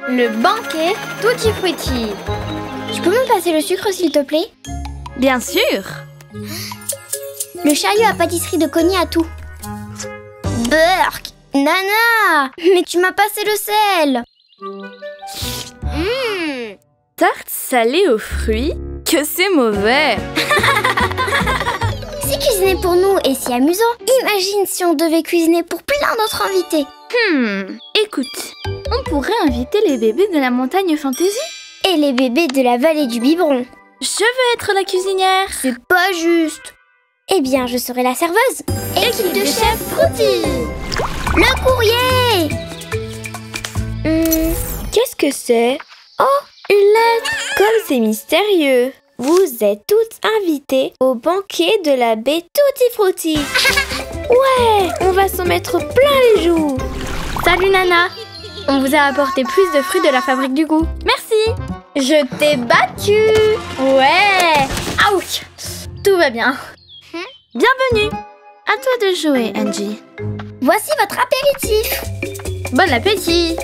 Le banquet Tutti Frutti. Tu peux me passer le sucre, s'il te plaît? Bien sûr. Le chariot à pâtisserie de Connie a tout. Burk! Nana! Mais tu m'as passé le sel! Tarte salée aux fruits? Que c'est mauvais. Si cuisiner pour nous est si amusant, imagine si on devait cuisiner pour plein d'autres invités. Écoute, on pourrait inviter les bébés de la montagne Fantasy. Et les bébés de la vallée du biberon. Je veux être la cuisinière. C'est pas juste. Eh bien, je serai la serveuse. Équipe de chef Frutti. Le courrier. Qu'est-ce que c'est? Oh, une lettre! Comme c'est mystérieux! Vous êtes toutes invitées au banquet de la baie Tutti Frutti. Ouais, on va s'en mettre plein les joues. Salut Nana. On vous a apporté plus de fruits de la fabrique du goût. Merci. Je t'ai battue. Ouais. Ouch. Tout va bien. Bienvenue. À toi de jouer, Angie. Voici votre apéritif. Bon appétit.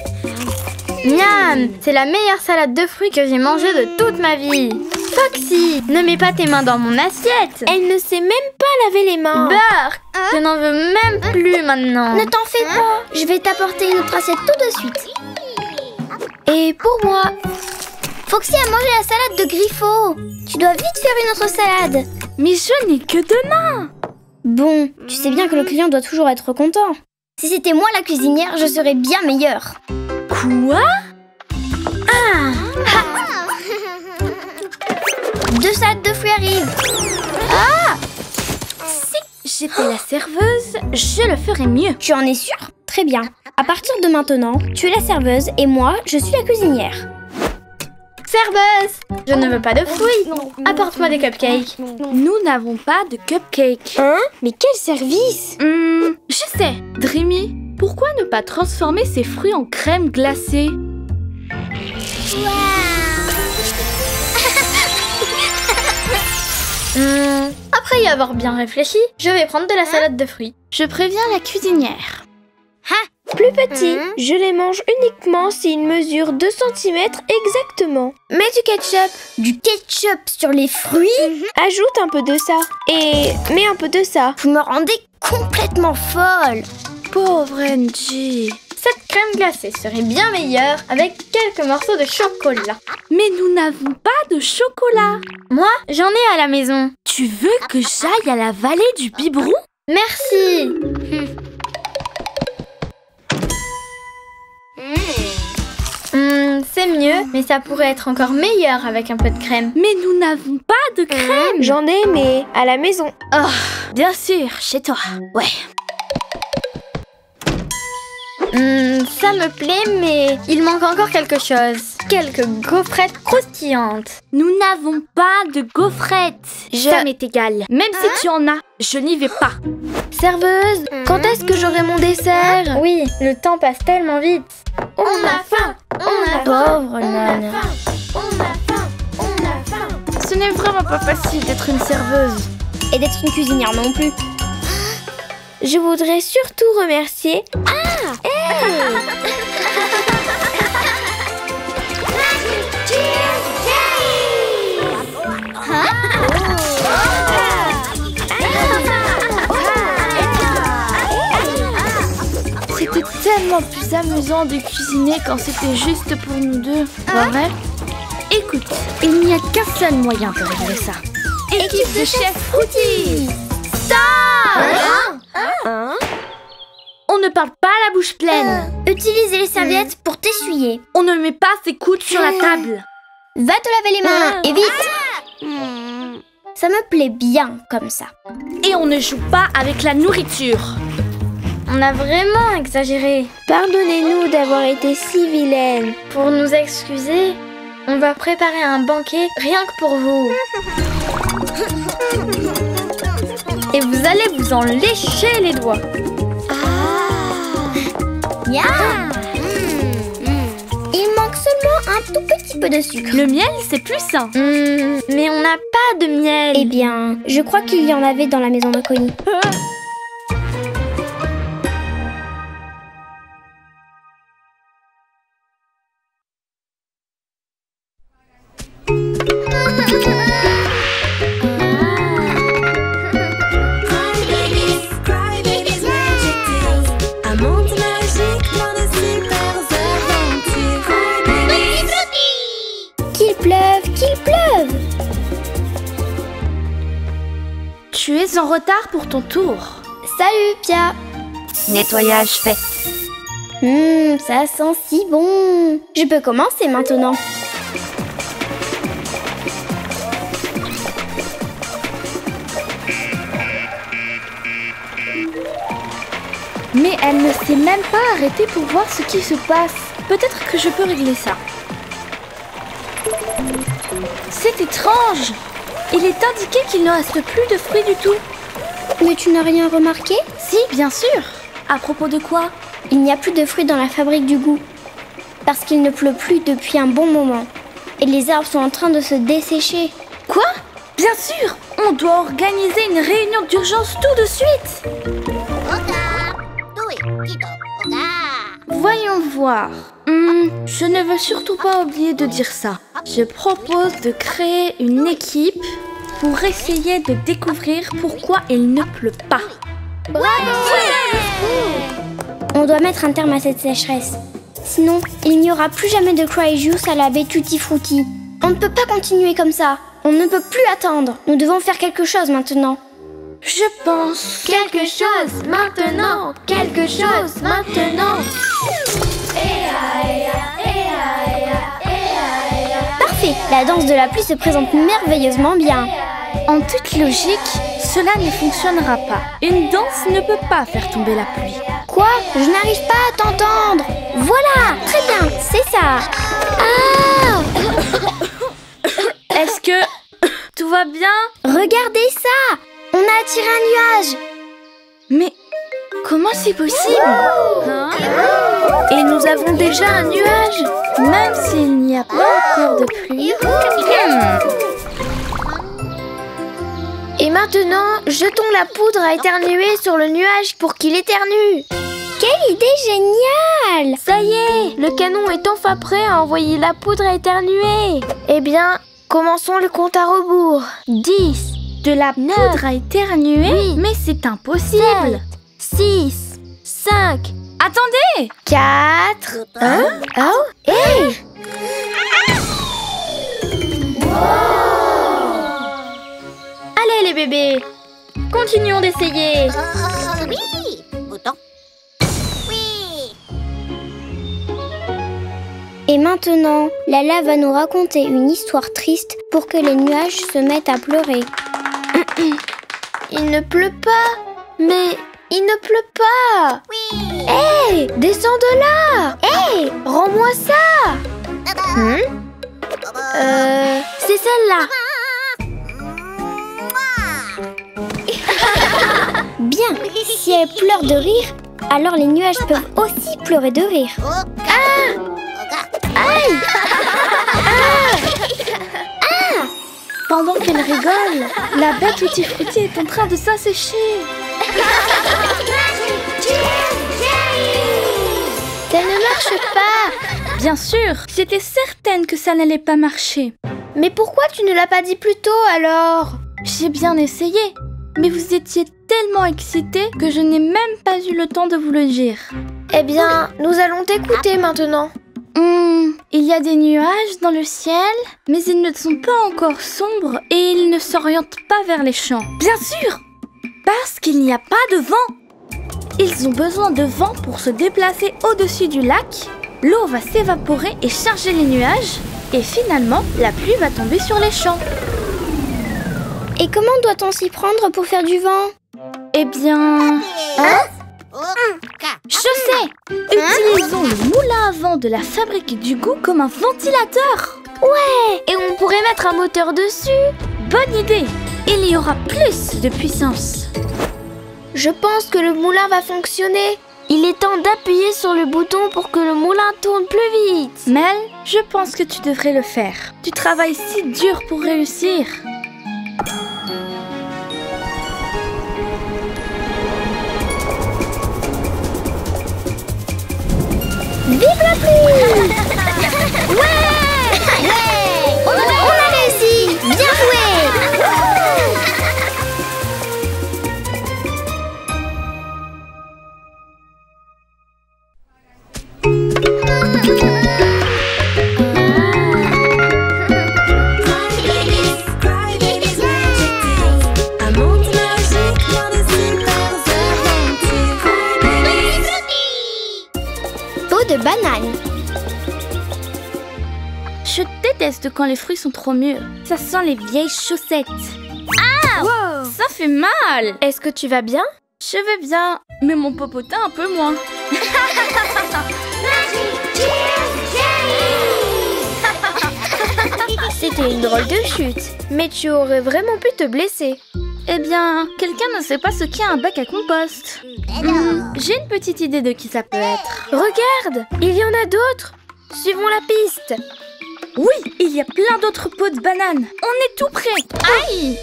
Miam, c'est la meilleure salade de fruits que j'ai mangée de toute ma vie. Foxy, ne mets pas tes mains dans mon assiette. Elle ne sait même pas laver les mains. Burk, je n'en veux même plus maintenant. Ne t'en fais pas. Je vais t'apporter une autre assiette tout de suite. Et pour moi, Foxy a mangé la salade de Griffo. Tu dois vite faire une autre salade. Mais je n'ai que 2 mains. Bon, tu sais bien que le client doit toujours être content. Si c'était moi la cuisinière, je serais bien meilleure. Quoi? 2 salades de fruits arrivent. Si j'étais la serveuse, je le ferais mieux. Tu en es sûre? Très bien. À partir de maintenant, tu es la serveuse et moi, je suis la cuisinière. Serveuse, je ne veux pas de fruits. Apporte-moi des cupcakes. Nous n'avons pas de cupcakes. Hein? Mais quel service! Je sais. Dreamy, pourquoi ne pas transformer ces fruits en crème glacée? Après y avoir bien réfléchi, je vais prendre de la salade de fruits. Je préviens la cuisinière. Plus petit, je les mange uniquement s'ils mesurent 2 cm exactement. Mets du ketchup. Du ketchup sur les fruits? Ajoute un peu de ça. Et mets un peu de ça. Vous me rendez complètement folle. Pauvre Angie. Cette crème glacée serait bien meilleure avec quelques morceaux de chocolat. Mais nous n'avons pas de chocolat. Moi, j'en ai à la maison. Tu veux que j'aille à la vallée du biberon? Merci. C'est mieux, mais ça pourrait être encore meilleur avec un peu de crème. Mais nous n'avons pas de crème. J'en ai, mais à la maison. Oh, bien sûr, chez toi. Ouais. Ça me plaît, mais il manque encore quelque chose. Quelques gaufrettes croustillantes. Nous n'avons pas de gaufrettes. Ça m'est égal. Même si tu en as, je n'y vais pas. Serveuse, quand est-ce que j'aurai mon dessert? Oui, le temps passe tellement vite. On a faim, on a Pauvre Nana. Ce n'est vraiment pas facile d'être une serveuse. Et d'être une cuisinière non plus. Je voudrais surtout remercier... C'était tellement plus amusant de cuisiner quand c'était juste pour nous deux, pas vrai? Écoute, il n'y a qu'un seul moyen de régler ça. Équipe de chef Frutti! On ne parle pas la bouche pleine. Utilisez les serviettes pour t'essuyer. On ne met pas ses coudes sur la table. Va te laver les mains et vite. Ça me plaît bien comme ça. Et on ne joue pas avec la nourriture. On a vraiment exagéré. Pardonnez-nous d'avoir été si vilaines. Pour nous excuser, on va préparer un banquet rien que pour vous. Et vous allez vous en lécher les doigts. Il manque seulement un tout petit peu de sucre. Le miel, c'est plus sain. Mais on n'a pas de miel. Eh bien, je crois qu'il y en avait dans la maison de Connie. es en retard pour ton tour. Salut, Pia. Nettoyage fait. Ça sent si bon. Je peux commencer maintenant. Mais elle ne s'est même pas arrêtée pour voir ce qui se passe. Peut-être que je peux régler ça. C'est étrange. Il est indiqué qu'il ne reste plus de fruits du tout. Mais tu n'as rien remarqué? Si, bien sûr. À propos de quoi? Il n'y a plus de fruits dans la fabrique du goût. Parce qu'il ne pleut plus depuis un bon moment. Et les arbres sont en train de se dessécher. Quoi? Bien sûr. On doit organiser une réunion d'urgence tout de suite. Voyons voir. Je ne veux surtout pas oublier de dire ça. Je propose de créer une équipe pour essayer de découvrir pourquoi il ne pleut pas. On doit mettre un terme à cette sécheresse. Sinon, il n'y aura plus jamais de Cry Juice à la baie Tutti Frutti. On ne peut pas continuer comme ça. On ne peut plus attendre. Nous devons faire quelque chose maintenant. Je pense... Quelque chose maintenant. Quelque chose maintenant. Parfait. La danse de la pluie se présente merveilleusement bien. En toute logique, cela ne fonctionnera pas. Une danse ne peut pas faire tomber la pluie. Quoi? Je n'arrive pas à t'entendre. Voilà, très bien, c'est ça. Ah! Est-ce que tout va bien? Regardez ça. On a attiré un nuage. Mais comment c'est possible? Et nous avons déjà un nuage, même s'il n'y a pas encore de pluie. Et maintenant, jetons la poudre à éternuer sur le nuage pour qu'il éternue. Quelle idée géniale! Ça y est, le canon est enfin prêt à envoyer la poudre à éternuer. Eh bien, commençons le compte à rebours. 10. De la poudre à éternuer? Mais c'est impossible. 6, 5, Attendez! 4... Hein? Oh! Hey! Allez les bébés, continuons d'essayer. Oui, bouton. Oui. Et maintenant, Lala va nous raconter une histoire triste pour que les nuages se mettent à pleurer. Il ne pleut pas. Mais il ne pleut pas. Oui. Hé! Descends de là. Hé! Rends-moi ça. C'est celle-là. Bien, si elle pleure de rire, alors les nuages peuvent aussi pleurer de rire. Aïe! Pendant qu'elle rigole, la baie Tutti Frutti est en train de s'assécher. Ça ne marche pas. Bien sûr, j'étais certaine que ça n'allait pas marcher. Mais pourquoi tu ne l'as pas dit plus tôt alors? J'ai bien essayé, mais vous étiez tellement excités que je n'ai même pas eu le temps de vous le dire. Eh bien, nous allons t'écouter maintenant. Il y a des nuages dans le ciel, mais ils ne sont pas encore sombres et ils ne s'orientent pas vers les champs. Bien sûr, parce qu'il n'y a pas de vent. Ils ont besoin de vent pour se déplacer au-dessus du lac. L'eau va s'évaporer et charger les nuages. Et finalement, la pluie va tomber sur les champs. Et comment doit-on s'y prendre pour faire du vent? Eh bien... Je sais! Utilisons le moulin à vent de la fabrique du goût comme un ventilateur. Ouais! Et on pourrait mettre un moteur dessus. Bonne idée! Il y aura plus de puissance. Je pense que le moulin va fonctionner. Il est temps d'appuyer sur le bouton pour que le moulin tourne plus vite. Mel, je pense que tu devrais le faire. Tu travailles si dur pour réussir. Vive la pluie! Ouais! On a réussi! Bien joué! Un monde magique. Je déteste quand les fruits sont trop mûrs. Ça sent les vieilles chaussettes. Ah, wow, ça fait mal. Est-ce que tu vas bien? Je vais bien, mais mon popotin un peu moins. C'était une drôle de chute, mais tu aurais vraiment pu te blesser. Eh bien, quelqu'un ne sait pas ce qu'est un bac à compost. J'ai une petite idée de qui ça peut être. Regarde, il y en a d'autres. Suivons la piste. Oui, il y a plein d'autres pots de bananes. On est tout près. Aïe!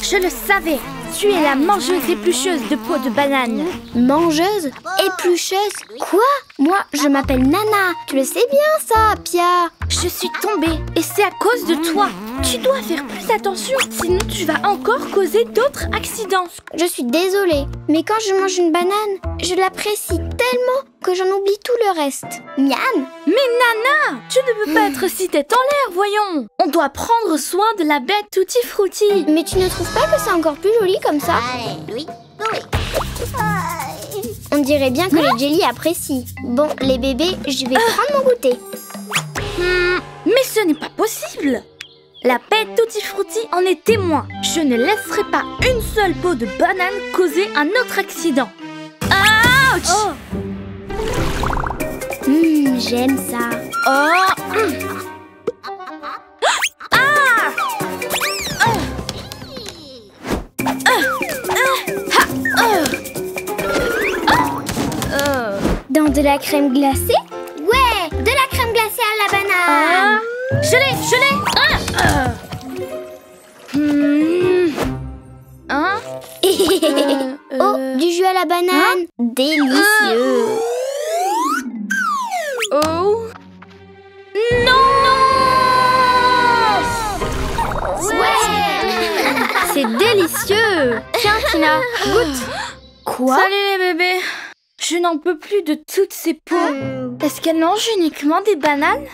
Je le savais. Tu es la mangeuse éplucheuse de pots de bananes. Mangeuse? Éplucheuse? Quoi? Moi, je m'appelle Nana. Tu le sais bien ça, Pia. Je suis tombée et c'est à cause de toi. Tu dois faire plus attention, sinon tu vas encore causer d'autres accidents. Je suis désolée, mais quand je mange une banane, je l'apprécie tellement que j'en oublie tout le reste. Miam! Mais Nana, tu ne peux pas être si tête en l'air, voyons. On doit prendre soin de la bête Tutti Frutti. Mais tu ne trouves pas que c'est encore plus joli comme ça? Oui, oui. On dirait bien que les jelly apprécient. Bon, les bébés, je vais prendre mon goûter. Mais ce n'est pas possible. La bête Tutti Frutti en est témoin. Je ne laisserai pas une seule peau de banane causer un autre accident. Ouch! J'aime ça. Dans de la crème glacée? Ouais, de la crème glacée à la banane. Je l'ai. Oh, du jus à la banane. Délicieux. Oh non! Ouais. C'est délicieux. Tiens, Tina, goûte. Quoi? Salut les bébés. Je n'en peux plus de toutes ces peaux. Est-ce qu'elles mangent uniquement des bananes?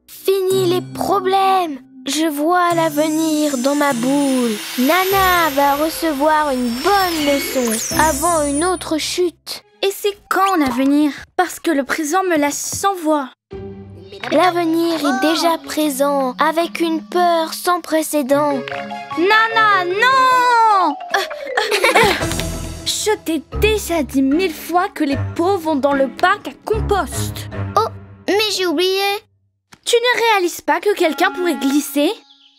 Fini les problèmes. Je vois l'avenir dans ma boule. Nana va recevoir une bonne leçon avant une autre chute. Et c'est quand l'avenir? Parce que le présent me laisse sans voix. L'avenir est déjà présent avec une peur sans précédent. Nana, non! Je t'ai déjà dit 1000 fois que les pots vont dans le bac à compost. Oh, mais j'ai oublié. Tu ne réalises pas que quelqu'un pourrait glisser?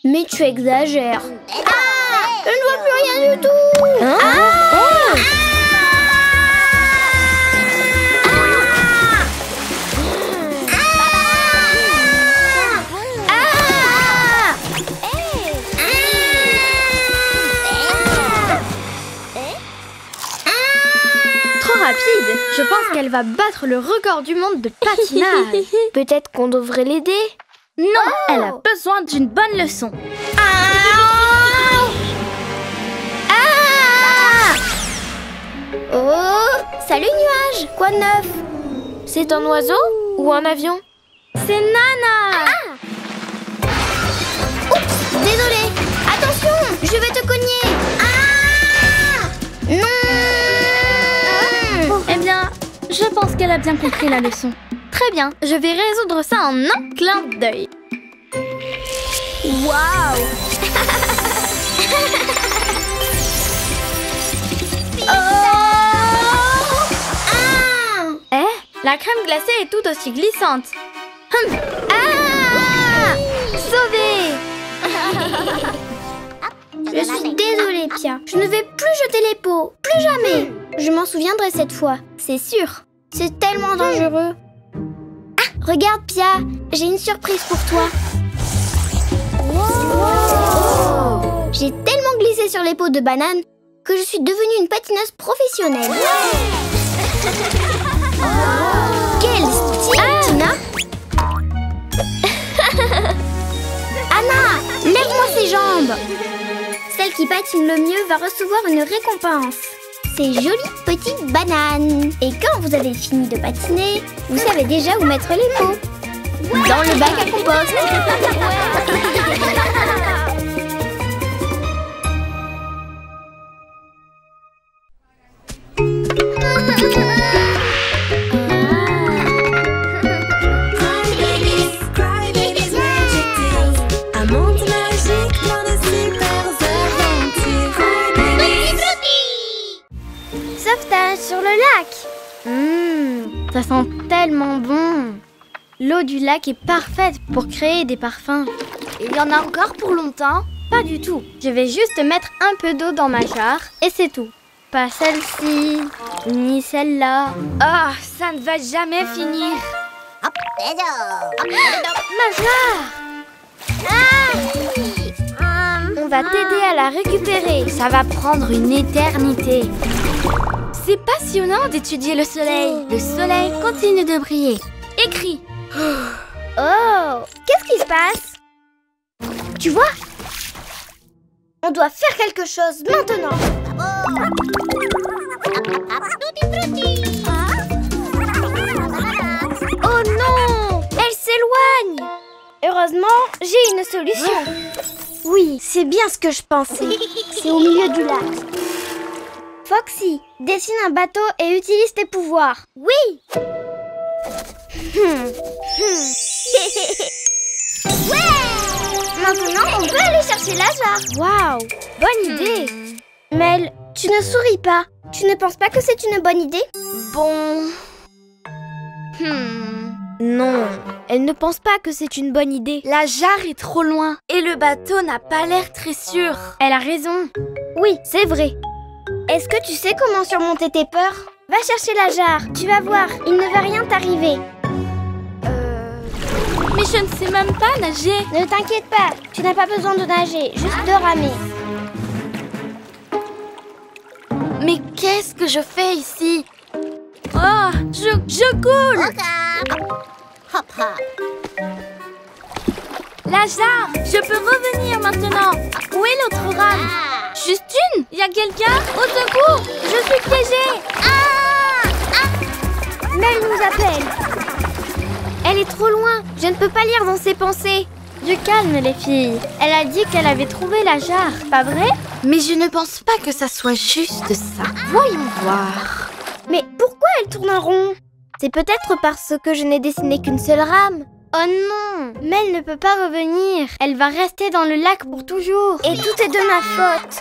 Mais tu exagères. Je ne vois plus rien du tout. Trop rapide. Je pense qu'elle va battre le record du monde de patinage. Peut-être qu'on devrait l'aider. Non, elle a besoin d'une bonne leçon. Oh, salut nuage. Quoi de neuf? C'est un oiseau ou un avion? C'est Nana! Oups, désolée. Attention, je vais te cogner. Non. Eh bien, je pense qu'elle a bien compris la leçon. Très bien, je vais résoudre ça en un clin d'œil. Waouh. La crème glacée est tout aussi glissante. Sauvée. Je suis désolée, Pia. Je ne vais plus jeter les pots. Plus jamais. Je m'en souviendrai cette fois, c'est sûr. C'est tellement dangereux. Ah, regarde, Pia. J'ai une surprise pour toi. Wow. J'ai tellement glissé sur les pots de banane que je suis devenue une patineuse professionnelle. Quel style, Tina. Anna, lève-moi ses jambes. Celle qui patine le mieux va recevoir une récompense. Ces jolies petites bananes. Et quand vous avez fini de patiner, vous savez déjà où mettre les pots. Dans le bac à compost. Crybabies, magic sent tellement bon. L'eau du lac est parfaite pour créer des parfums. Il y en a encore pour longtemps? Pas du tout. Je vais juste mettre un peu d'eau dans ma jarre et c'est tout. Pas celle-ci, ni celle-là. Ah, ça ne va jamais finir. Hop, Ma jarre! On va t'aider à la récupérer. Ça va prendre une éternité. C'est passionnant d'étudier le soleil. Le soleil continue de briller. Écris. Oh, qu'est-ce qui se passe? Tu vois? On doit faire quelque chose maintenant. Oh non! Elle s'éloigne! Heureusement, j'ai une solution. Oui, c'est bien ce que je pensais. C'est au milieu du lac. Foxy, dessine un bateau et utilise tes pouvoirs. Oui! Ouais! Maintenant, on peut aller chercher la jarre. Waouh! Bonne idée! Mel, tu ne souris pas. Tu ne penses pas que c'est une bonne idée? Bon... Non, elle ne pense pas que c'est une bonne idée. La jarre est trop loin et le bateau n'a pas l'air très sûr. Elle a raison. Oui, c'est vrai. Est-ce que tu sais comment surmonter tes peurs? Va chercher la jarre. Tu vas voir, il ne va rien t'arriver. Mais je ne sais même pas nager. Ne t'inquiète pas, tu n'as pas besoin de nager, juste de ramer. Mais qu'est-ce que je fais ici? Oh, je coule. hop, hop. La jarre, je peux revenir maintenant. Où est l'autre rame? Juste une? Y a quelqu'un? Au secours, je suis piégée. Mel nous appelle. Elle est trop loin, je ne peux pas lire dans ses pensées. Du calme les filles. Elle a dit qu'elle avait trouvé la jarre, pas vrai? Mais je ne pense pas que ça soit juste ça. Voyons voir. Mais pourquoi elle tourne en rond? C'est peut-être parce que je n'ai dessiné qu'une seule rame. Oh non! Mel ne peut pas revenir. Elle va rester dans le lac pour toujours. Et tout est de ma faute.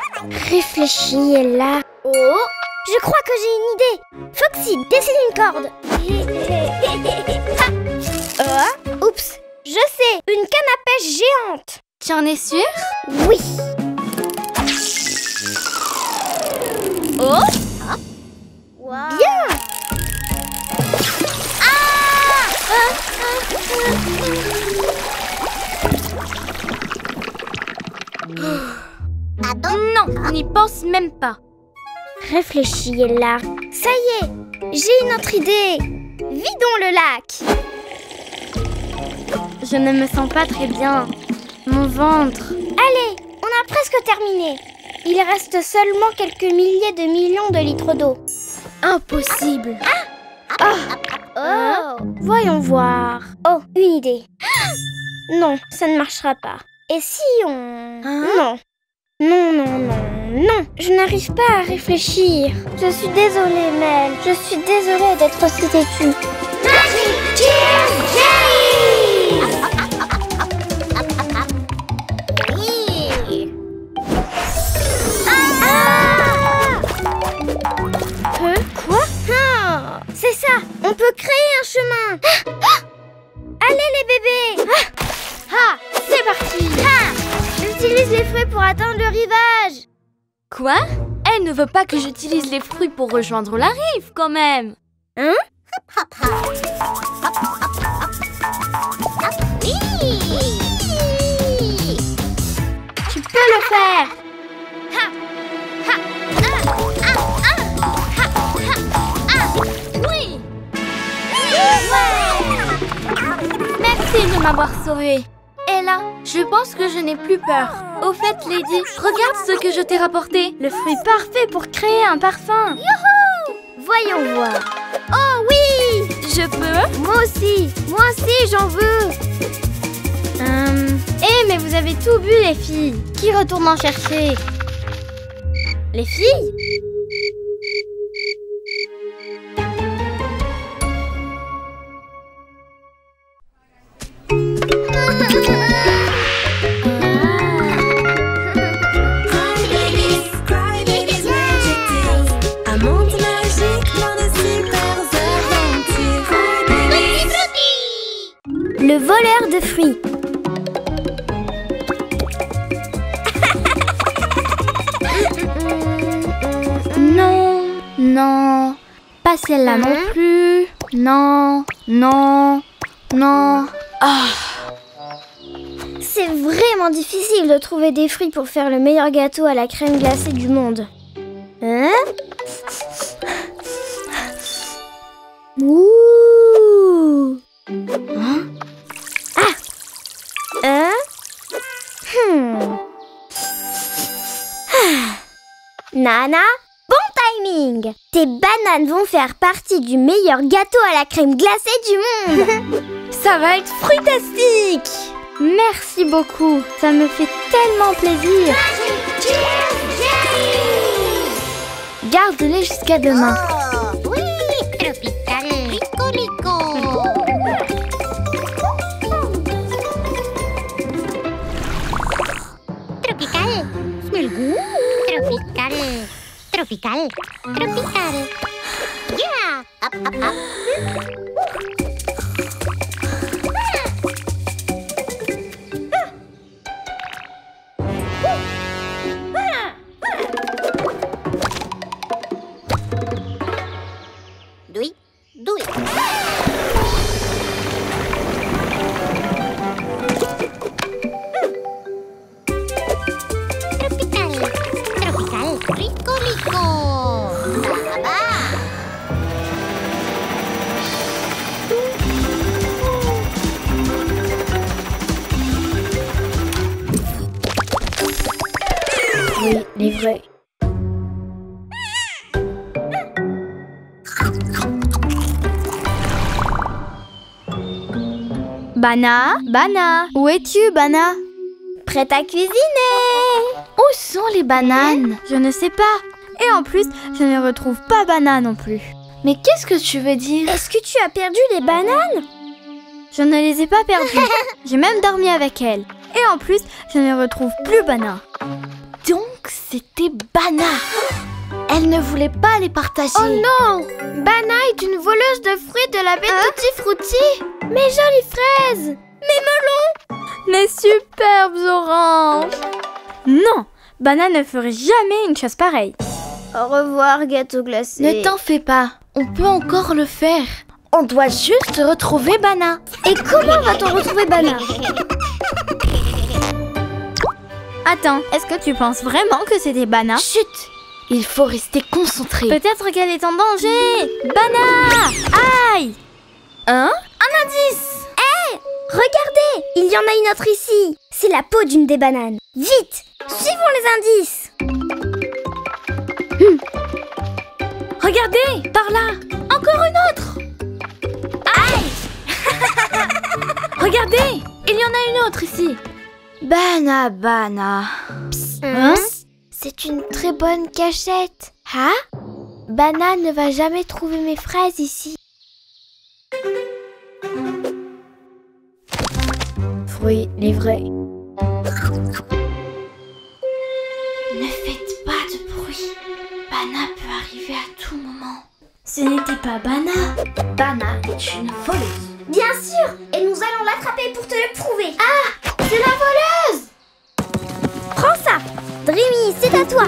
Réfléchis, Ella. Oh, je crois que j'ai une idée. Foxy, dessine une corde. Oups, je sais, une canne à pêche géante. Tu en es sûre? Oui. Oh! Bien. Non, n'y pense même pas. Réfléchis, Ella. Ça y est, j'ai une autre idée. Vidons le lac. Je ne me sens pas très bien. Mon ventre. Allez, on a presque terminé. Il reste seulement quelques milliers de millions de litres d'eau. Impossible. Oh, voyons voir. Oh, une idée. Non, ça ne marchera pas. Et si on... Non. Non, je n'arrive pas à réfléchir. Je suis désolée, Mel. Je suis désolée d'être aussi têtue. Magic Tears Jelly! Quoi? C'est ça, on peut créer un chemin. Allez les bébés. C'est parti. J'utilise les fruits pour atteindre le rivage. Quoi? Elle ne veut pas que j'utilise les fruits pour rejoindre la rive, quand même. Hein? Tu peux le faire. Oui. Merci de m'avoir sauvée. Ella, je pense que je n'ai plus peur. Au fait, Lady, regarde ce que je t'ai rapporté. Le fruit parfait pour créer un parfum. Voyons voir. Oh oui! Je peux? Moi aussi, j'en veux. Mais vous avez tout bu, les filles. Qui retourne en chercher? Les filles? Un monde magique, plein de super aventures. Non, pas celle-là non plus. Non, non, non. Ah. C'est vraiment difficile de trouver des fruits pour faire le meilleur gâteau à la crème glacée du monde. Hein? Ouh! Hein? Ah! Hein? Nana, bon timing! Tes bananes vont faire partie du meilleur gâteau à la crème glacée du monde! Ça va être fruitastique! Merci beaucoup, ça me fait tellement plaisir. Garde-les jusqu'à demain. Oh, oui, tropical, rico. Tropical, smell good. Tropical. Yeah, up. Do it. Tropical, rico. Baba. Oui, les vrais. Bana, où es-tu, Bana? Prête à cuisiner? Où sont les bananes? Je ne sais pas. Et en plus, je ne retrouve pas Bana non plus. Mais qu'est-ce que tu veux dire? Est-ce que tu as perdu les bananes? Je ne les ai pas perdues. J'ai même dormi avec elle. Et en plus, je ne retrouve plus Bana. Donc, c'était Bana. Elle ne voulait pas les partager. Oh non! Bana est une voleuse de fruits de la baie Tutti Frutti. Mes jolies fraises! Mes melons! Mes superbes oranges! Non! Bana ne ferait jamais une chose pareille. Au revoir, gâteau glacé. Ne t'en fais pas. On peut encore le faire. On doit juste retrouver Bana. Et comment va-t-on retrouver Bana? Attends, est-ce que tu penses vraiment que c'était Bana? Chut! Il faut rester concentré. Peut-être qu'elle est en danger. Bana! Aïe! Un indice! Hé! Regardez! Il y en a une autre ici. C'est la peau d'une des bananes. Vite! Suivons les indices. Regardez! Par là! Encore une autre! Aïe! Regardez! Il y en a une autre ici. Bana. C'est une très bonne cachette. Hein? Bana ne va jamais trouver mes fraises ici. Fruits livrés. Ne faites pas de bruit. Bana peut arriver à tout moment. Ce n'était pas Bana. Bana est une voleuse. Bien sûr! Et nous allons l'attraper pour te le prouver. Ah! C'est la voleuse! Prends ça! Dreamy, c'est à toi!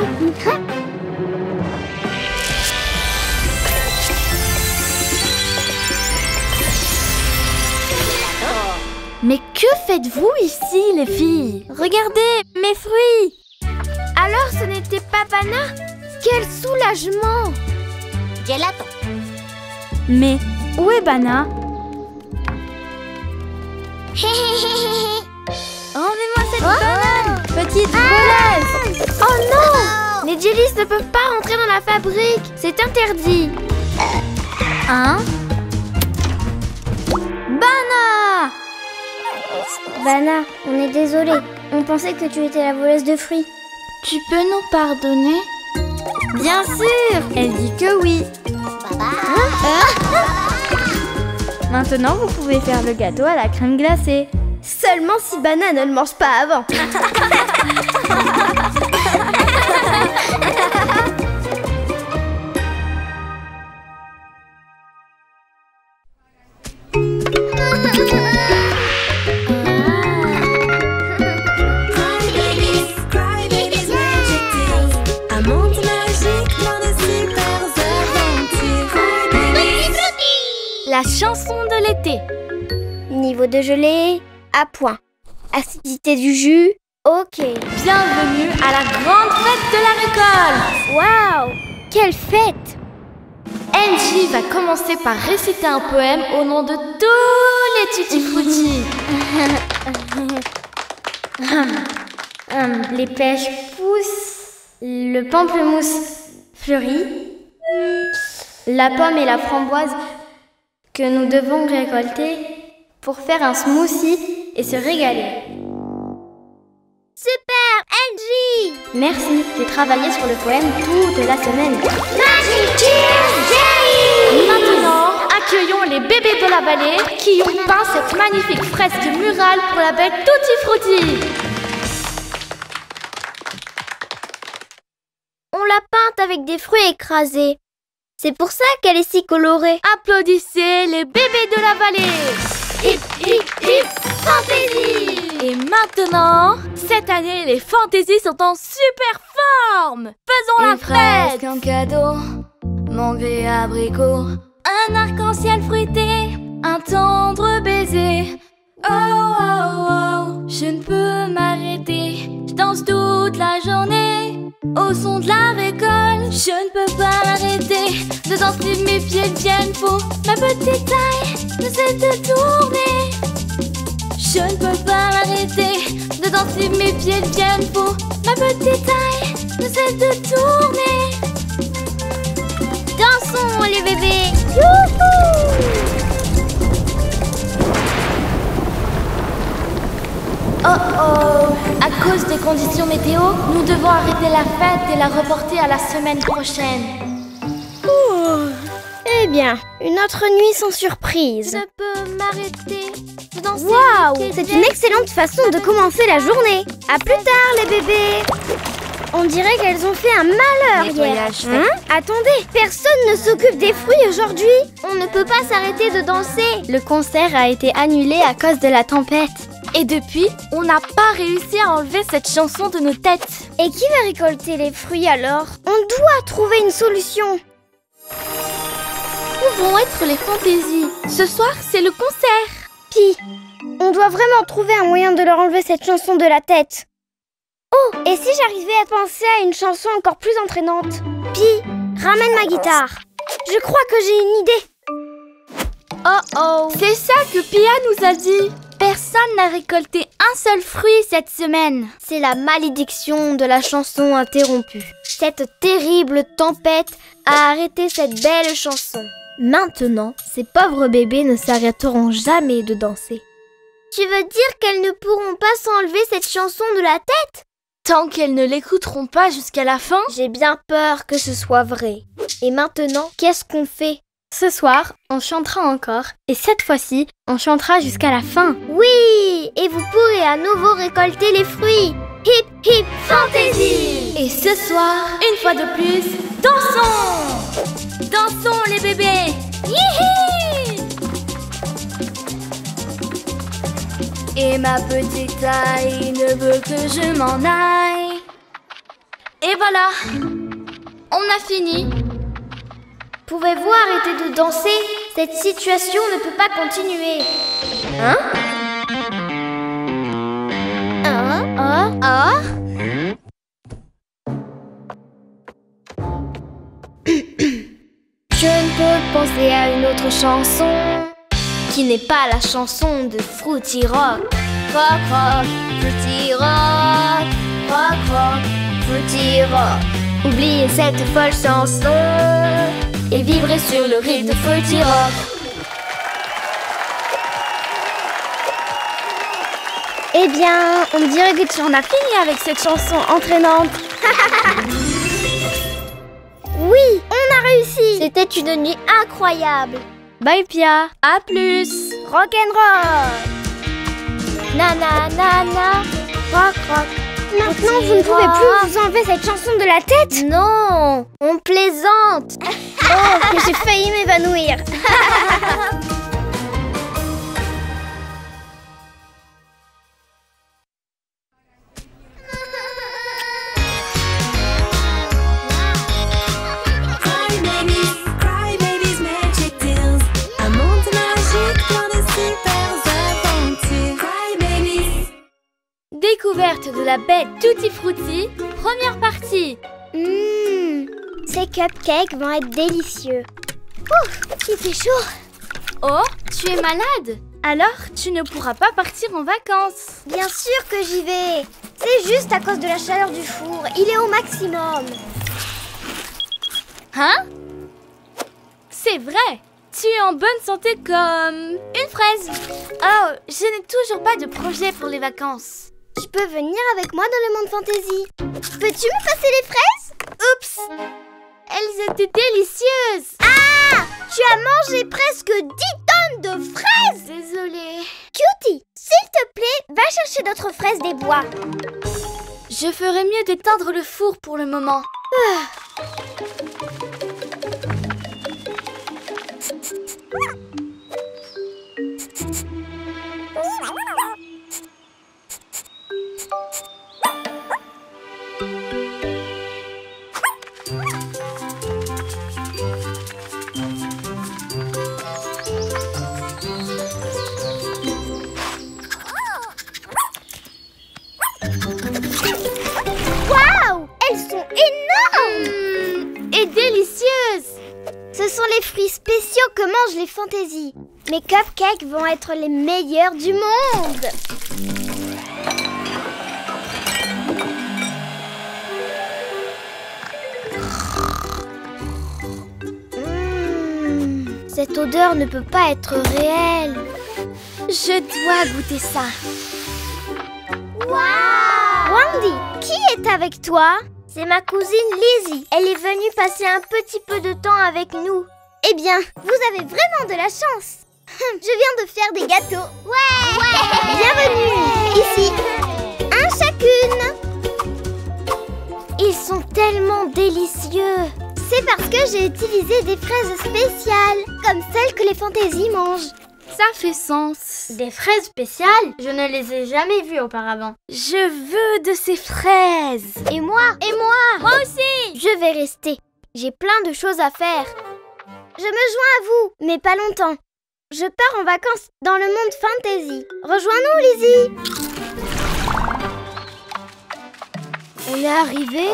Mais que faites-vous ici, les filles? Regardez, mes fruits! Alors ce n'était pas Bana? Quel soulagement! Gelato. Mais où est Bana? Rendez-moi cette banane, petite voleuse! Oh non! Les jellies ne peuvent pas rentrer dans la fabrique. C'est interdit. Hein? Bana! Bana, on est désolé. On pensait que tu étais la voleuse de fruits. Tu peux nous pardonner? Bien sûr! Elle dit que oui. Baba. Maintenant, vous pouvez faire le gâteau à la crème glacée. Seulement si Bana ne le mange pas avant. Un monde magique, plein de super heures la chanson de l'été. Niveau de gelée, à point. Acidité du jus, ok. Bienvenue à la grande fête de la récolte. Waouh, quelle fête! Angie va commencer par réciter un poème au nom de tous les tutti frutti. Les pêches poussent, le pamplemousse fleurit, la pomme et la framboise que nous devons récolter pour faire un smoothie et se régaler. Super, Angie! Merci, j'ai travaillé sur le poème toute la semaine. Magic Tears Jelly! Maintenant, accueillons les bébés de la vallée qui ont peint cette magnifique fresque murale pour la bête Tutti Frutti. On l'a peinte avec des fruits écrasés. C'est pour ça qu'elle est si colorée. Applaudissez les bébés de la vallée. Hip, hip, hip, fantaisie! Et maintenant, cette année, les fantaisies sont en super forme. Faisons la fête. Un cadeau, mangue et abricot, Un arc-en-ciel fruité, un tendre baiser. oh oh oh, je ne peux m'arrêter, je danse toute la journée au son de la récolte. Je ne peux pas m'arrêter de danser, mes pieds deviennent faux. Ma petite taille ne cesse de tourner. Je ne peux pas m'arrêter de danser, mes pieds deviennent faux. Ma petite taille ne cesse de tourner. Dansons les bébés! Oh oh, à cause des conditions météo, nous devons arrêter la fête et la reporter à la semaine prochaine. Eh bien, une autre nuit sans surprise. Je ne peux m'arrêter de danser. Waouh, c'est une excellente façon de commencer la journée. À plus tard les bébés. On dirait qu'elles ont fait un malheur hier. Nettoyage fait. Hein? Attendez, personne ne s'occupe des fruits aujourd'hui. On ne peut pas s'arrêter de danser. Le concert a été annulé à cause de la tempête. Et depuis, on n'a pas réussi à enlever cette chanson de nos têtes. Et qui va récolter les fruits alors? On doit trouver une solution. Où vont être les fantaisies? Ce soir, c'est le concert. Pi, on doit vraiment trouver un moyen de leur enlever cette chanson de la tête. Oh, et si j'arrivais à penser à une chanson encore plus entraînante? Pi, ramène ma guitare. Je crois que j'ai une idée. Oh oh, c'est ça que Pia nous a dit. Personne n'a récolté un seul fruit cette semaine. C'est la malédiction de la chanson interrompue. Cette terrible tempête a arrêté cette belle chanson. Maintenant, ces pauvres bébés ne s'arrêteront jamais de danser. Tu veux dire qu'elles ne pourront pas s'enlever cette chanson de la tête? Tant qu'elles ne l'écouteront pas jusqu'à la fin. J'ai bien peur que ce soit vrai. Et maintenant, qu'est-ce qu'on fait? Ce soir, on chantera encore. Et cette fois-ci, on chantera jusqu'à la fin. Oui, et vous pourrez à nouveau récolter les fruits. Hip hip fantaisie! Et ce soir, une fois de plus, dansons! Dansons les bébés! Hihi! Et ma petite taille ne veut que je m'en aille. Et voilà, on a fini. Pouvez-vous arrêter de danser? Cette situation ne peut pas continuer. Hein? Je ne peux penser à une autre chanson qui n'est pas la chanson de Fruity Rock. Rock, rock, Fruity Rock. Rock, rock, Fruity Rock. Oubliez cette folle chanson et vibrez sur le rythme de Fruity Rock. Eh bien, on dirait que tu en as fini avec cette chanson entraînante. Oui, on a réussi. C'était une nuit incroyable. Bye Pia, à plus. Rock'n'roll. Na na na na. Rock rock. Maintenant, vous ne pouvez plus vous enlever cette chanson de la tête? Non, on plaisante. Oh, j'ai failli m'évanouir. Cry babies, magic tales. A monde découverte de la baie Tutti Frutti, première partie. Ces cupcakes vont être délicieux. Ouf, il fait chaud. Oh, tu es malade? Alors, tu ne pourras pas partir en vacances. Bien sûr que j'y vais. C'est juste à cause de la chaleur du four. Il est au maximum. Hein? C'est vrai. Tu es en bonne santé comme une fraise. Oh, je n'ai toujours pas de projet pour les vacances. Tu peux venir avec moi dans le monde fantasy. Peux-tu me passer les fraises? Oups! Elles étaient délicieuses. Ah! Tu as mangé presque 10 tonnes de fraises! Désolée. Cutie, s'il te plaît, va chercher d'autres fraises des bois. Je ferais mieux d'éteindre le four pour le moment. Waouh! Elles sont énormes! Et délicieuses. Ce sont les fruits spéciaux que mangent les fantaisies. Mes cupcakes vont être les meilleurs du monde. Cette odeur ne peut pas être réelle. Je dois goûter ça. Waouh! Wendy, qui est avec toi? C'est ma cousine Lizzie. Elle est venue passer un petit peu de temps avec nous. Eh bien, vous avez vraiment de la chance. Je viens de faire des gâteaux. Ouais! Bienvenue! Ici, un chacune. Ils sont tellement délicieux. C'est parce que j'ai utilisé des fraises spéciales, comme celles que les fantaisies mangent. Ça fait sens. Des fraises spéciales? Je ne les ai jamais vues auparavant. Je veux de ces fraises. Et moi? Moi aussi. Je vais rester. J'ai plein de choses à faire. Je me joins à vous, mais pas longtemps. Je pars en vacances dans le monde fantasy. Rejoins-nous, Lizzie. On est arrivé.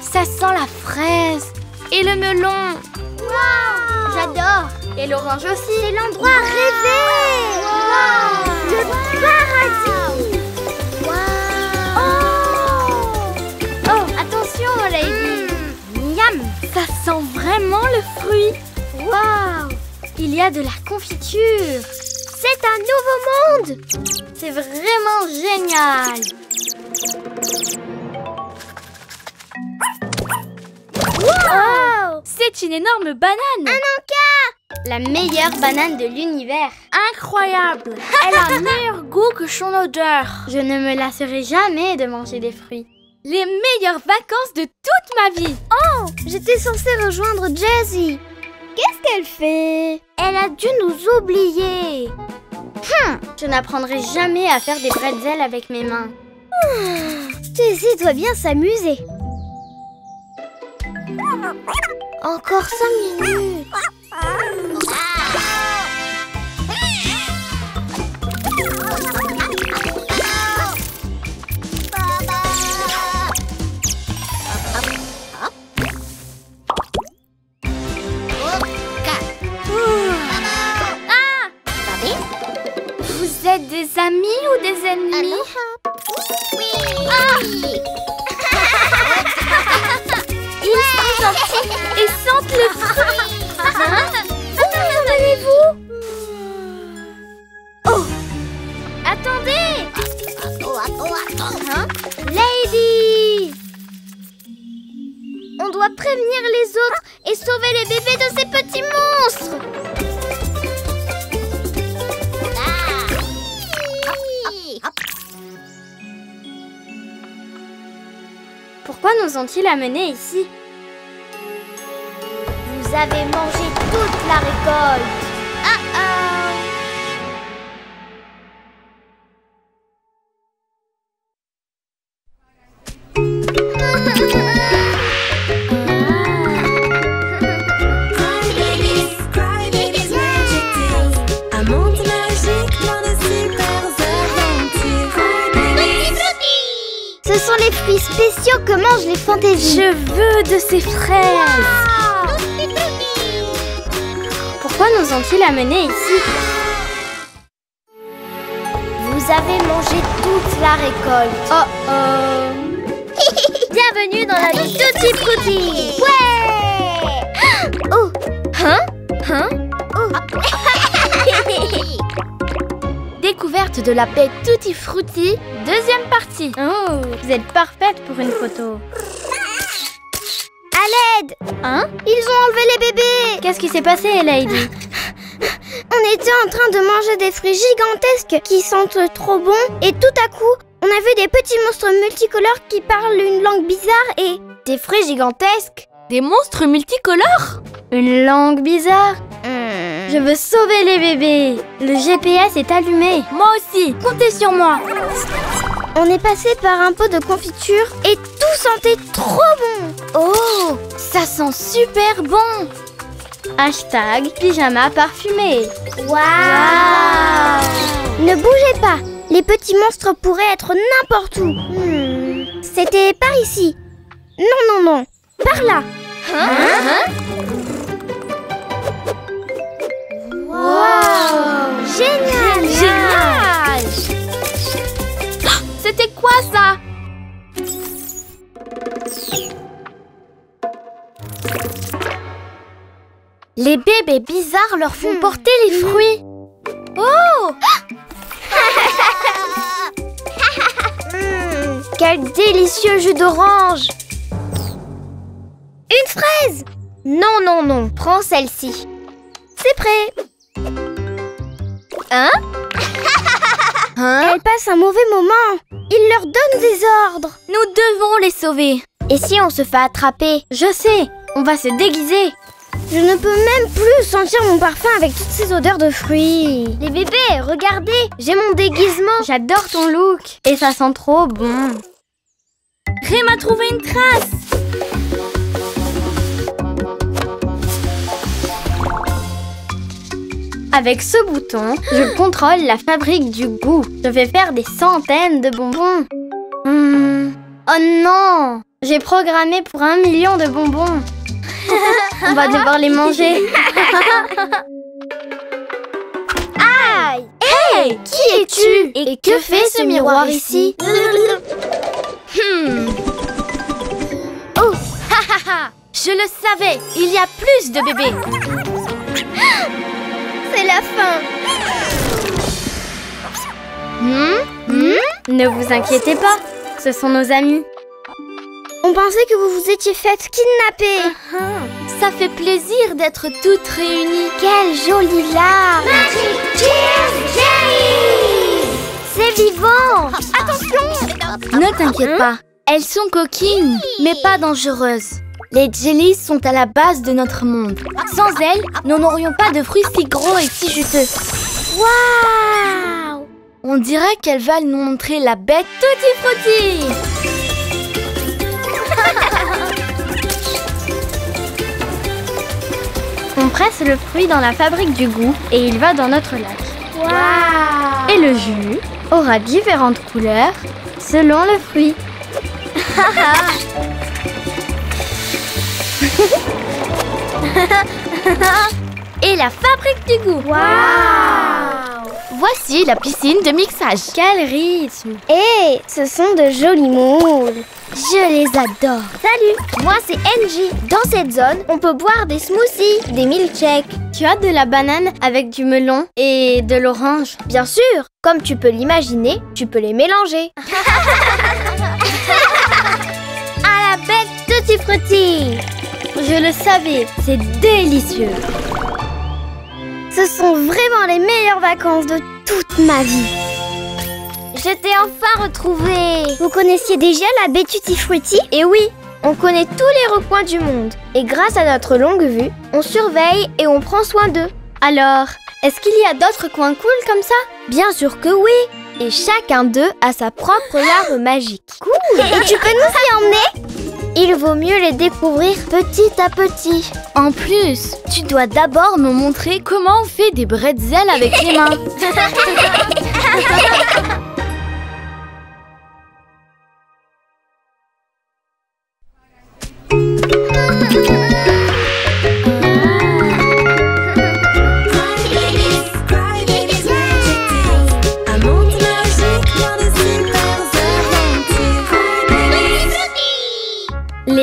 Ça sent la fraise et le melon. Wow! J'adore. Et l'orange aussi. C'est l'endroit rêvé. Wow! Le paradis. Wow! Oh, attention, Lady. Miam, ça sent vraiment le fruit. Wow! Il y a de la confiture. C'est un nouveau monde. C'est vraiment génial. Wow! C'est une énorme banane. Un encas! La meilleure banane de l'univers. Incroyable. Elle a un meilleur goût que son odeur. Je ne me lasserai jamais de manger des fruits. Les meilleures vacances de toute ma vie. Oh! J'étais censée rejoindre Jessie. Qu'est-ce qu'elle fait? Elle a dû nous oublier. Je n'apprendrai jamais à faire des bretzels avec mes mains. Jessie doit bien s'amuser. Encore 5 minutes. Vous êtes des amis ou des ennemis? Ils sont gentils et sentent le fruit. Où allez-vous? Oh! Attendez! Lady! On doit prévenir les autres et sauver les bébés de ces petits monstres. Pourquoi nous ont-ils amenés ici? Vous avez mangé toute la récolte. Un monde magique dans le super Ce sont les fruits spéciaux que mangent les fantaisies. Je veux de ces fraises. Pourquoi nous ont-ils amenés ici? Vous avez mangé toute la récolte. Oh oh. Bienvenue dans la vie Tutti Frutti. Ouais. Oh. Découverte de la baie Tutti Frutti, deuxième partie. Oh, vous êtes parfaite pour une photo. À l'aide! Hein? Ils ont enlevé les bébés! Qu'est-ce qui s'est passé, Lady? On était en train de manger des fruits gigantesques qui sentent trop bon et tout à coup, on a vu des petits monstres multicolores qui parlent une langue bizarre et... Des fruits gigantesques? Des monstres multicolores? Une langue bizarre? Je veux sauver les bébés. Le GPS est allumé. Moi aussi, comptez sur moi. On est passé par un pot de confiture et tout sentait trop bon. Oh, ça sent super bon. Hashtag pyjama parfumé. Waouh! Ne bougez pas. Les petits monstres pourraient être n'importe où. C'était par ici. Non. Par là. Wow! Génial! C'était quoi ça? Les bébés bizarres leur font porter les fruits. Oh! Quel délicieux jus d'orange! Une fraise! Non. Prends celle-ci. C'est prêt. Hein? Elle passe un mauvais moment. Il leur donne des ordres. Nous devons les sauver. Et si on se fait attraper? Je sais, on va se déguiser. Je ne peux même plus sentir mon parfum avec toutes ces odeurs de fruits. Les bébés, regardez, j'ai mon déguisement. J'adore ton look. Et ça sent trop bon. Rem a trouvé une trace. Avec ce bouton, je contrôle la fabrique du goût. Je vais faire des centaines de bonbons. Oh non! J'ai programmé pour 1 million de bonbons. On va devoir les manger. Aïe! Hey! Qui es-tu? Et que fait ce miroir ici? Oh! Je le savais! Il y a plus de bébés! C'est la fin! Ne vous inquiétez pas, ce sont nos amis. On pensait que vous vous étiez faites kidnapper. Ça fait plaisir d'être toutes réunies. Quelle jolie larme! C'est vivant! Attention! Ne t'inquiète pas, elles sont coquines, mais pas dangereuses. Les jellies sont à la base de notre monde. Sans elles, nous n'aurions pas de fruits si gros et si juteux. Waouh! On dirait qu'elles veulent nous montrer la bête Tutti Frutti. On presse le fruit dans la fabrique du goût et il va dans notre lac. Waouh! Et le jus aura différentes couleurs selon le fruit. Et la fabrique du goût. Waouh! Voici la piscine de mixage. Quel rythme! Et ce sont de jolis moules. Je les adore. Salut, moi c'est Angie. Dans cette zone, on peut boire des smoothies, des milkshakes. Tu as de la banane avec du melon et de l'orange. Bien sûr, comme tu peux l'imaginer, tu peux les mélanger. À la bête Tutti Frutti. Je le savais, c'est délicieux. Ce sont vraiment les meilleures vacances de toute ma vie. Je t'ai enfin retrouvée. Vous connaissiez déjà la baie Tutti Frutti? Et oui, on connaît tous les recoins du monde. Et grâce à notre longue vue, on surveille et on prend soin d'eux. Alors, est-ce qu'il y a d'autres coins cool comme ça? Bien sûr que oui. Et chacun d'eux a sa propre larve magique. Cool. Et tu peux nous y emmener? Il vaut mieux les découvrir petit à petit. En plus, tu dois d'abord nous montrer comment on fait des bretzels avec les mains.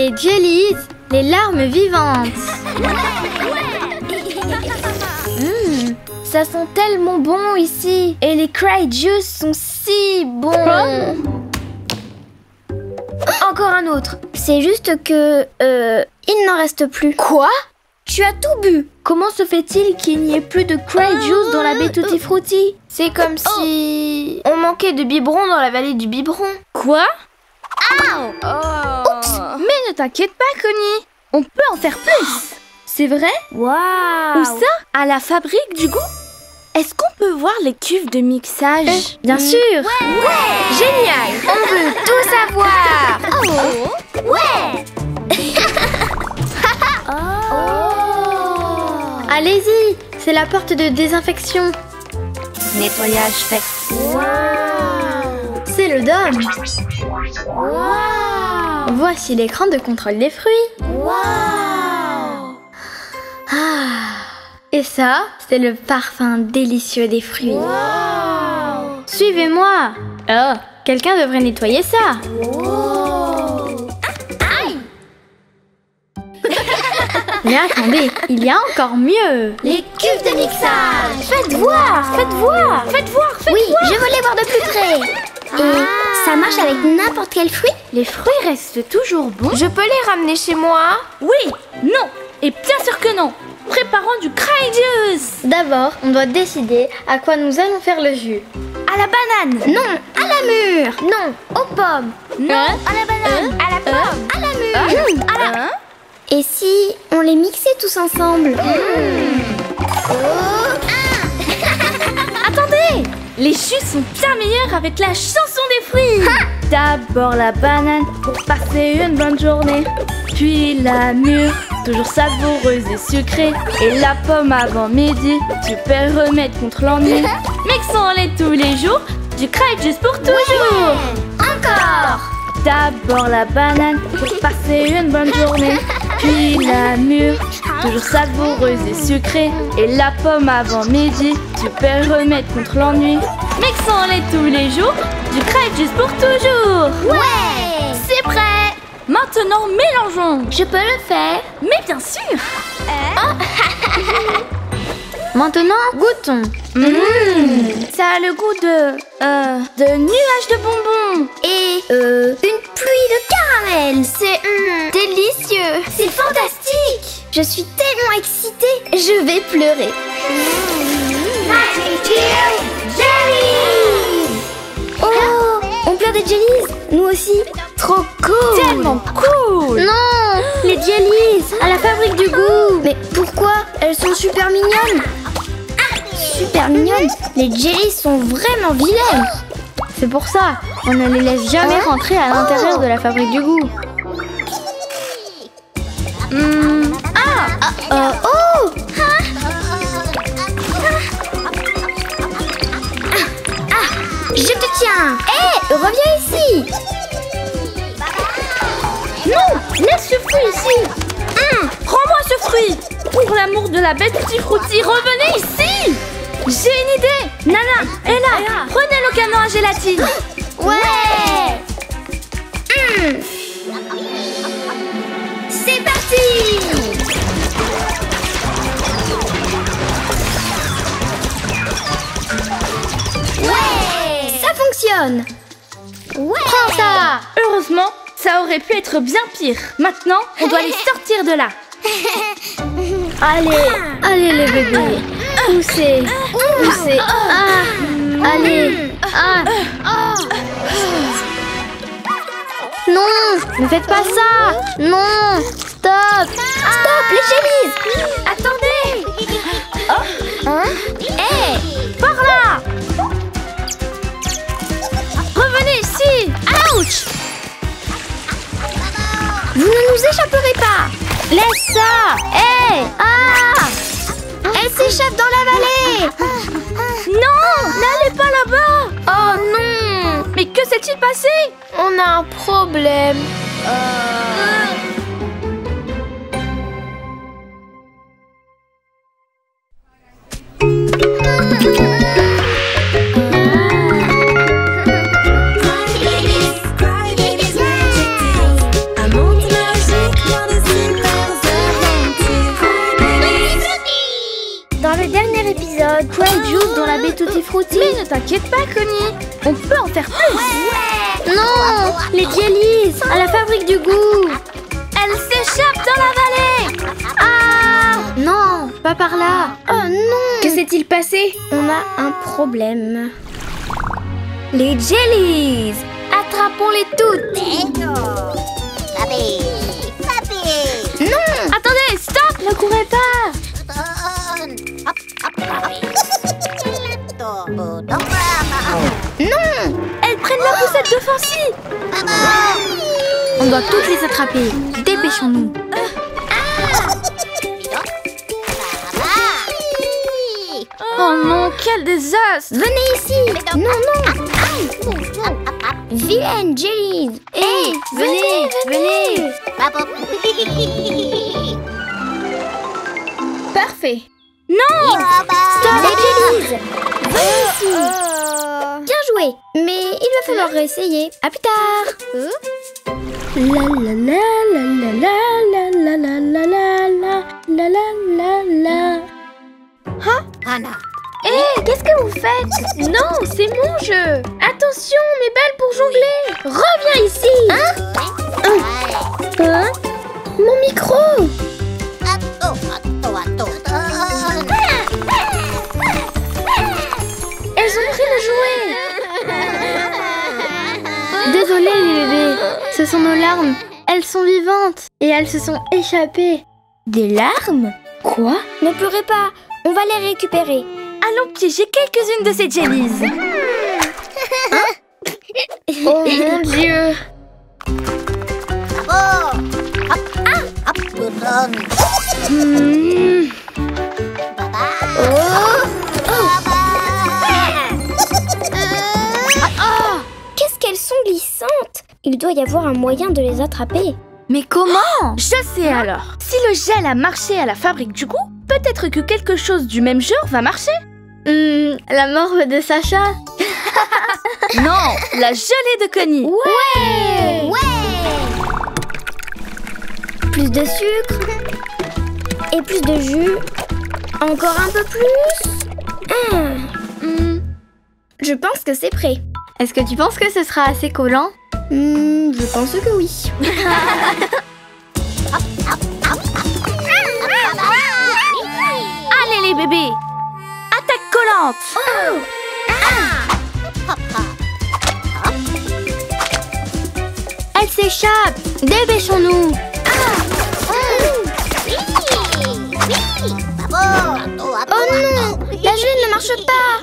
Les jellies, les larmes vivantes. Ça sent tellement bon ici. Et les Cry Juice sont si bons. Encore un autre. C'est juste que... il n'en reste plus. Quoi? Tu as tout bu. Comment se fait-il qu'il n'y ait plus de Cry Juice dans la baie Tutti Frutti? C'est comme si... on manquait de biberon dans la vallée du biberon. Quoi? Oups. Mais ne t'inquiète pas, Connie. On peut en faire plus. C'est vrai? Où ça? À la fabrique du goût? Est-ce qu'on peut voir les cuves de mixage? Bien sûr. Génial. On veut tout savoir. Allez-y, c'est la porte de désinfection. Nettoyage fait. C'est le dôme. Voici l'écran de contrôle des fruits. Et ça, c'est le parfum délicieux des fruits. Suivez-moi. Oh, quelqu'un devrait nettoyer ça. Mais attendez, il y a encore mieux. Les cuves de mixage. Faites voir. Oui, je veux les voir de plus près. Et ça marche avec n'importe quel fruit? Les fruits restent toujours bons. Je peux les ramener chez moi? Oui, non, et bien sûr que non. Préparons du Cry Juice. D'abord, on doit décider à quoi nous allons faire le jus. À la banane. Non, à la mûre. Non, aux pommes. Non, À la banane. À la pomme. À la mûre. Et si on les mixait tous ensemble? Attendez, les jus sont bien meilleurs avec la chanson des fruits. D'abord la banane pour passer une bonne journée. Puis la mûre, toujours savoureuse et sucrée. Et la pomme avant midi, super remède contre l'ennui. Mixons-les tous les jours, du Cry Juice pour toujours. Encore. D'abord la banane pour passer une bonne journée. Puis la mûre, toujours savoureuse et sucrée. Et la pomme avant midi, super remède contre l'ennui. Mixons-les tous les jours, du Cry Juice pour toujours. C'est prêt. Maintenant mélangeons. Je peux le faire. Mais bien sûr. Maintenant goûtons. Ça a le goût de nuages de bonbons. Et une pluie de caramel. C'est délicieux. C'est fantastique. Je suis tellement excitée. Je vais pleurer. Oh, on pleure des jellies. Nous aussi. Trop cool. Tellement cool. Non, les jellies à la fabrique du goût. Mais pourquoi? Elles sont super mignonnes. Super mignonnes. Les jellies sont vraiment vilaines. C'est pour ça, on ne les laisse jamais rentrer à l'intérieur de la fabrique du goût. Je te tiens. Hé, reviens ici. Non, laisse ce fruit ici. Rends-moi ce fruit. Pour l'amour de la bête Tutti Frutti, revenez ici. J'ai une idée. Nana, Ella, prenez le canon à gélatine. Ouais. C'est parti. Ouais. Ça fonctionne. Ouais. Prends ça. Heureusement, ça aurait pu être bien pire. Maintenant, on doit les sortir de là. Allez les bébés. Poussez. Allez. Non, ne faites pas ça. Non, stop. Stop, les jellies. Attendez. Par là. Revenez ici. Ouch. Vous ne nous échapperez pas. Laisse ça. Elle s'échappe dans la vallée. Non, n'allez pas là-bas. Oh non. Mais que s'est-il passé? On a un problème. Un monde magique pas, Connie. On peut en faire plus. Non, les jellies à la fabrique du goût. Elles s'échappent dans la vallée. Ah, non, pas par là. Oh non! Que s'est-il passé? On a un problème. Les jellies! Attrapons-les toutes! Eso. Papi. Papi. Non! Attendez, stop, ne courez pas. Hop, hop, papi. Gelato. Botón. Non! Elles prennent la poussette de Fancy. On doit toutes les attraper. Dépêchons-nous. Oh non, quel désastre. Venez ici! Non, non! Vilaine jellies! Hé! Venez, venez. Parfait! Non. Stop les jellies! Venez ici! Bien joué! Mais il va falloir réessayer. À plus tard! La la la la la la la la la la la la la la. Anna. Hé, qu'est-ce que vous faites? Non, c'est mon jeu. Attention, mes balles pour jongler. Reviens ici. Hein? Mon micro. Elles ont pris le jouet. Désolée les bébés, ce sont nos larmes. Elles sont vivantes et elles se sont échappées. Des larmes? Quoi? Ne pleurez pas, on va les récupérer. Allons piéger quelques-unes de ces jellies. Oh mon Dieu. Qu'est-ce qu'elles sont glissantes! Il doit y avoir un moyen de les attraper. Mais comment? Je sais alors. Si le gel a marché à la fabrique du goût, peut-être que quelque chose du même genre va marcher. La morve de Sacha. Non, la gelée de Connie. Ouais! Plus de sucre. Et plus de jus. Encore un peu plus. Je pense que c'est prêt. Est-ce que tu penses que ce sera assez collant? Je pense que oui. Allez les bébés, attaque collante. Elle s'échappe. Dépêchons-nous. Oh non! La gelée ne marche pas!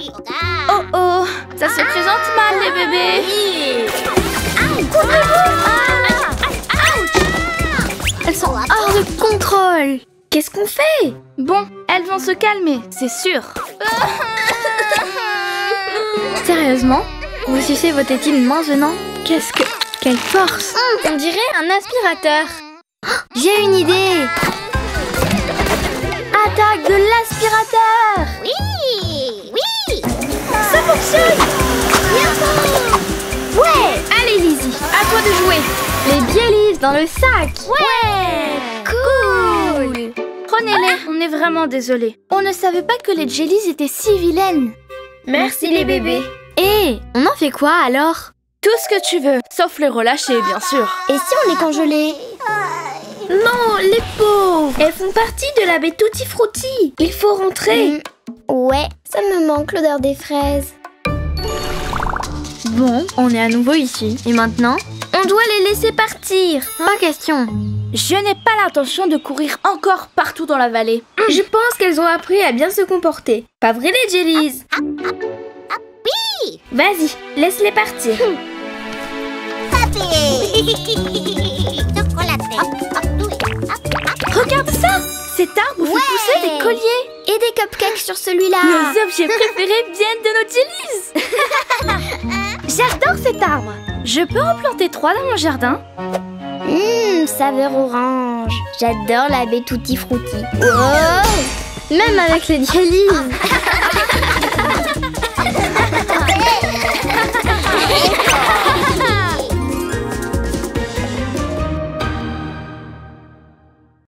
Oh oh, ça se présente mal les bébés. Elles sont hors de contrôle. Qu'est-ce qu'on fait? Bon, elles vont se calmer, c'est sûr. Sérieusement? Vous sucez vos tétines maintenant? Quelle force! On dirait un aspirateur. J'ai une idée. Attaque de l'aspirateur. Oui. Ça fonctionne. Ouais. Allez Lizzie, à toi de jouer. Les jellies dans le sac. Ouais. Cool. Prenez-les, on est vraiment désolés. On ne savait pas que les jellies étaient si vilaines. Merci les bébés. Et on en fait quoi alors? Tout ce que tu veux, sauf les relâcher bien sûr. Et si on les congelait? Non, les pauvres. Elles font partie de la baie Tutti Frutti. Il faut rentrer. Ouais, ça me manque l'odeur des fraises. Bon, on est à nouveau ici. Et maintenant? On doit les laisser partir. Pas question. Je n'ai pas l'intention de courir encore partout dans la vallée. Je pense qu'elles ont appris à bien se comporter. Pas vrai les jellies? Vas-y, laisse-les partir. Regarde ça! Cet arbre fait pousser des colliers. Et des cupcakes sur celui-là. Nos objets préférés viennent de nos jellies. J'adore cet arbre. Je peux en planter 3 dans mon jardin. Saveur orange. J'adore la baie Tutti Frutti. Même avec les jellies.